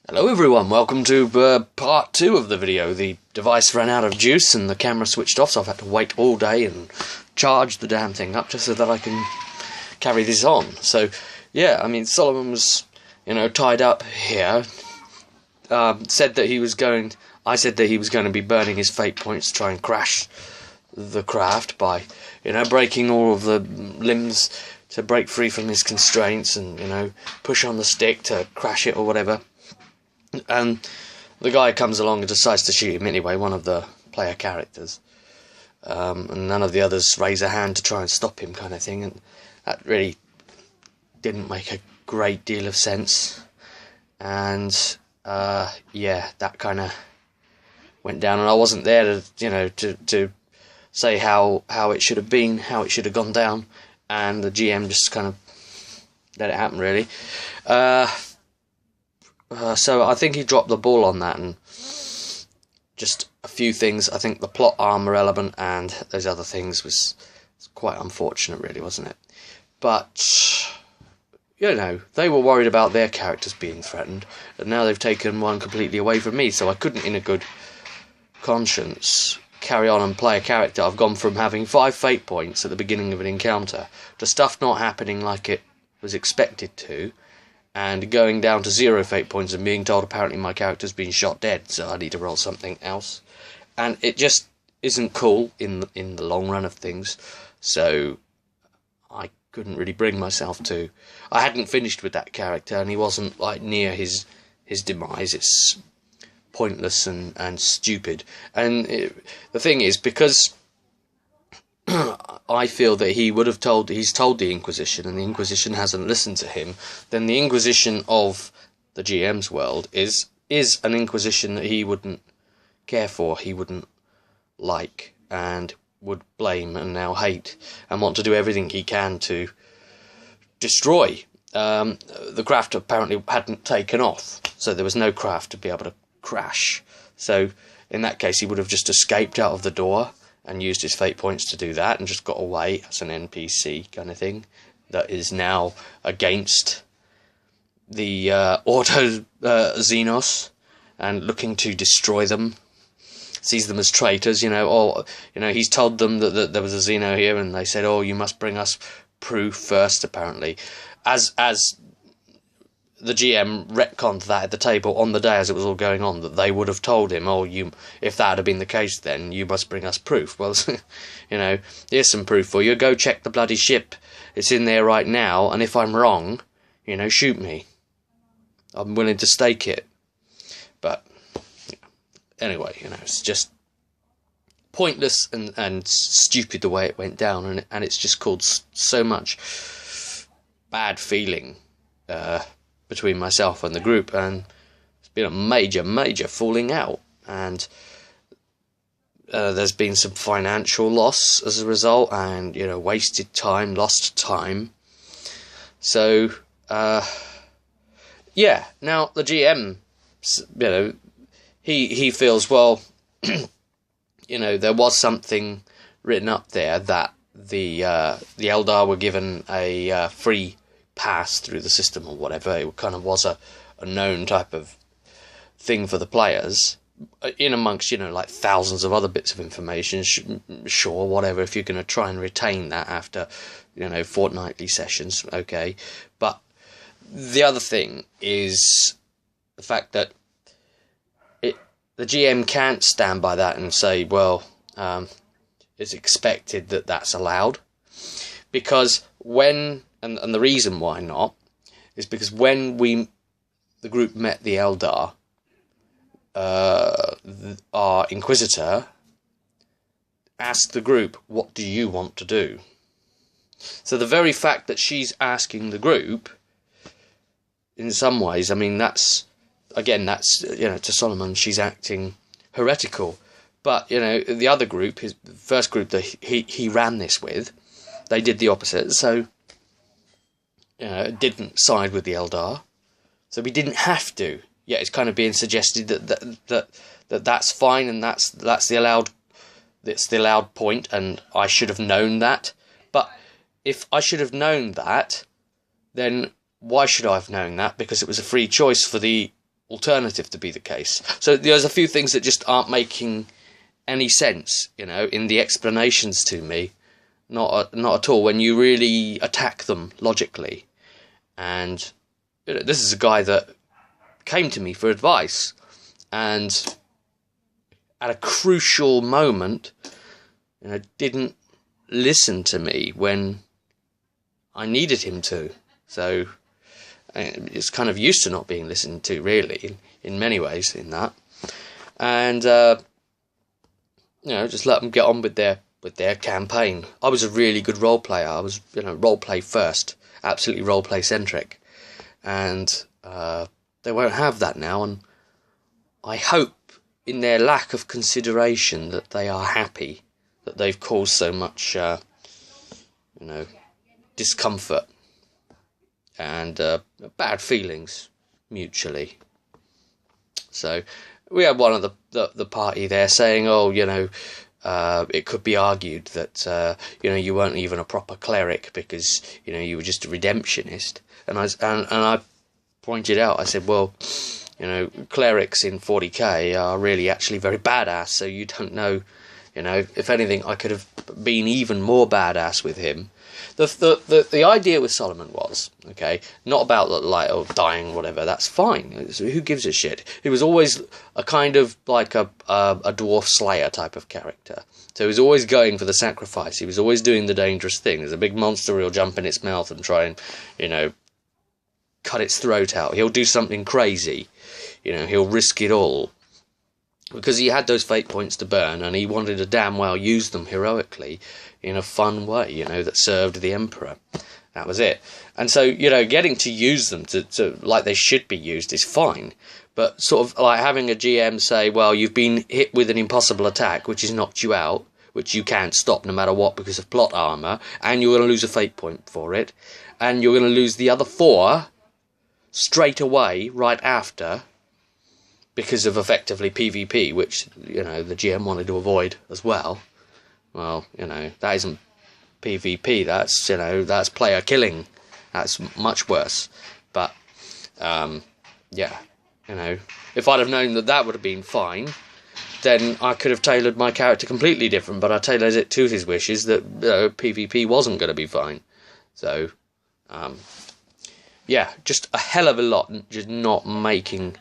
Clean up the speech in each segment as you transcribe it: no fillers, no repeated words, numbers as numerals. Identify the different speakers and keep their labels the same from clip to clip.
Speaker 1: Hello everyone, welcome to part 2 of the video. The device ran out of juice and the camera switched off, so I've had to wait all day and charge the damn thing up just so that I can carry this on. So, yeah, I mean, Solomon was, tied up here. Said that he was going... I said that he was going to be burning his fate points to try and crash the craft by, breaking all of the limbs to break free from his constraints and, push on the stick to crash it or whatever. And the guy comes along and decides to shoot him anyway, one of the player characters. And none of the others raise a hand to try and stop him, kind of thing. And that really didn't make a great deal of sense. And, yeah, that kind of went down. And I wasn't there to say how it should have been, how it should have gone down. And the GM just kind of let it happen, really. So I think he dropped the ball on that, and just a few things. I think the plot armor element and those other things was quite unfortunate, really, wasn't it? But, they were worried about their characters being threatened, and now they've taken one completely away from me, so I couldn't, in a good conscience, carry on and play a character. I've gone from having 5 fate points at the beginning of an encounter to stuff not happening like it was expected to, and going down to 0 fate points and being told apparently my character's been shot dead, so I need to roll something else. And it just isn't cool in the long run of things, so I couldn't really bring myself to. I hadn't finished with that character, and he wasn't near his demise. It's pointless and stupid. And the thing is, because I feel that he's told the Inquisition, and the Inquisition hasn't listened to him, then the Inquisition of the GM's world is an Inquisition that he wouldn't care for, he wouldn't like, and would blame and now hate, and want to do everything he can to destroy. The craft apparently hadn't taken off, so there was no craft to be able to crash. So in that case he would have just escaped out of the door and used his fate points to do that, and just got away as an NPC kind of thing that is now against the Auto Xenos and looking to destroy them, sees them as traitors, he's told them that there was a Xeno here, and they said, oh, you must bring us proof first, apparently. As the GM retconned that at the table on the day as it was all going on, that they would have told him, oh, if that had been the case, then you must bring us proof. Well, here's some proof for you. Go check the bloody ship. It's in there right now, and if I'm wrong, shoot me. I'm willing to stake it. But, anyway, it's just pointless and stupid the way it went down, and it's just caused so much bad feeling between myself and the group, and it's been a major falling out, and there's been some financial loss as a result, and wasted time, lost time. So yeah, now the GM, he feels, well, there was something written up there that the Eldar were given a free pass through the system or whatever. It kind of was a known type of thing for the players, in amongst thousands of other bits of information. Sure, whatever, if you're going to try and retain that after fortnightly sessions, okay. But the other thing is the fact that the GM can't stand by that and say, well, it's expected that that's allowed, because when and the reason why not is because when the group met the Eldar, our Inquisitor asked the group, what do you want to do? So the very fact that she's asking the group, in some ways, I mean, that's to Solomon, she's acting heretical. But the other group, the first group that he ran this with, they did the opposite. So didn't side with the Eldar, so we didn't have to. Yet it's kind of being suggested that's fine, and that's the allowed point, and I should have known that. But if I should have known that, then why should I have known that? Because it was a free choice for the alternative to be the case. So there's a few things that just aren't making any sense, you know, in the explanations to me. Not at all when you really attack them logically. And you know, this is a guy that came to me for advice, and at a crucial moment, you know, didn't listen to me when I needed him to. So it's kind of used to not being listened to, really, in many ways, in that. And you know, just let them get on with their campaign. I was a really good role player. I was, you know, role play first, absolutely role play centric, and they won't have that now. And I hope, in their lack of consideration, that they are happy that they've caused so much, you know, discomfort and bad feelings mutually. So we had one of the party there saying, oh, you know, it could be argued that you know, you weren't even a proper cleric because, you know, you were just a redemptionist. And I pointed out, I said, well, you know, clerics in 40k are really actually very badass, so you don't know, you know, if anything, I could have been even more badass with him. The idea with Solomon was, okay, not about like, oh, dying, whatever, that's fine. Who gives a shit? He was always a kind of like a dwarf slayer type of character. So he was always going for the sacrifice. He was always doing the dangerous thing. There's a big monster, he'll jump in its mouth and try and, you know, cut its throat out. He'll do something crazy. You know, he'll risk it all. Because he had those fate points to burn, and he wanted to damn well use them heroically in a fun way, you know, that served the Emperor. That was it. And so, you know, getting to use them to like they should be used is fine. But sort of like having a GM say, well, you've been hit with an impossible attack, which has knocked you out, which you can't stop no matter what because of plot armour, and you're going to lose a fate point for it, and you're going to lose the other 4 straight away, right after, because of effectively PvP, which, you know, the GM wanted to avoid as well. Well, you know, that isn't PvP, that's, you know, that's player killing. That's much worse. But, yeah, you know, if I'd have known that that would have been fine, then I could have tailored my character completely different, but I tailored it to his wishes that, you know, PvP wasn't going to be fine. So, yeah, just a hell of a lot just not making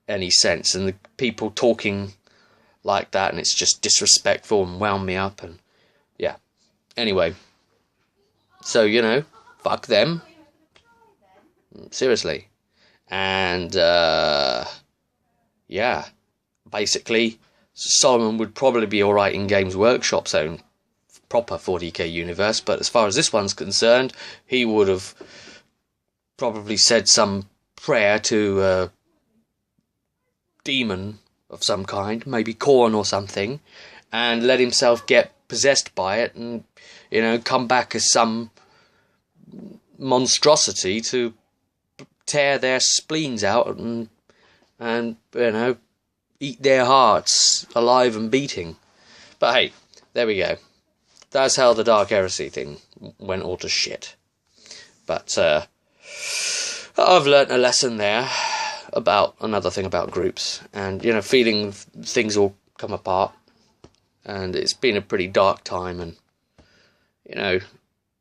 Speaker 1: any sense, and the people talking like that, and it's just disrespectful and wound me up, and yeah. Anyway, so, you know, fuck them, seriously. And yeah, basically Solomon would probably be alright in Games Workshop's own proper 40k universe, but as far as this one's concerned, he would have probably said some prayer to demon of some kind, maybe corn or something, and let himself get possessed by it, and, you know, come back as some monstrosity to tear their spleens out and you know, eat their hearts alive and beating. But hey, there we go. That's how the Dark Heresy thing went all to shit. But I've learnt a lesson there about another thing about groups, and, you know, feeling things all come apart, and it's been a pretty dark time, and, you know,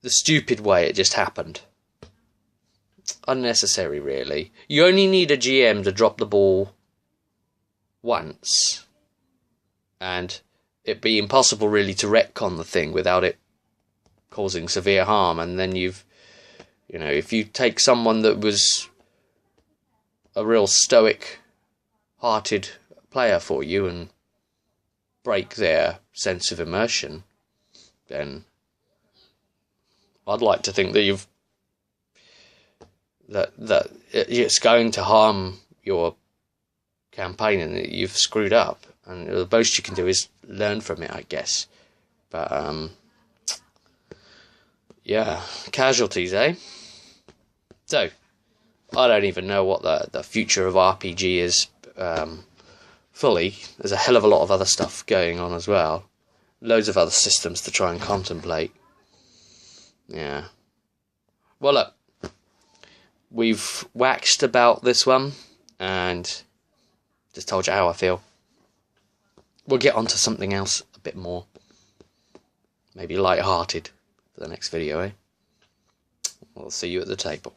Speaker 1: the stupid way it just happened. Unnecessary, really. You only need a GM to drop the ball once, and it'd be impossible really to retcon the thing without it causing severe harm. And then you know, if you take someone that was a real stoic-hearted player for you and break their sense of immersion, then I'd like to think that that it's going to harm your campaign and that you've screwed up, and the most you can do is learn from it, I guess. But yeah, casualties, eh? So I don't even know what the future of RPG is fully. There's a hell of a lot of other stuff going on as well. Loads of other systems to try and contemplate. Yeah. Well, look, we've waxed about this one. and just told you how I feel. We'll get onto something else a bit more, maybe light-hearted for the next video, eh? We'll see you at the table.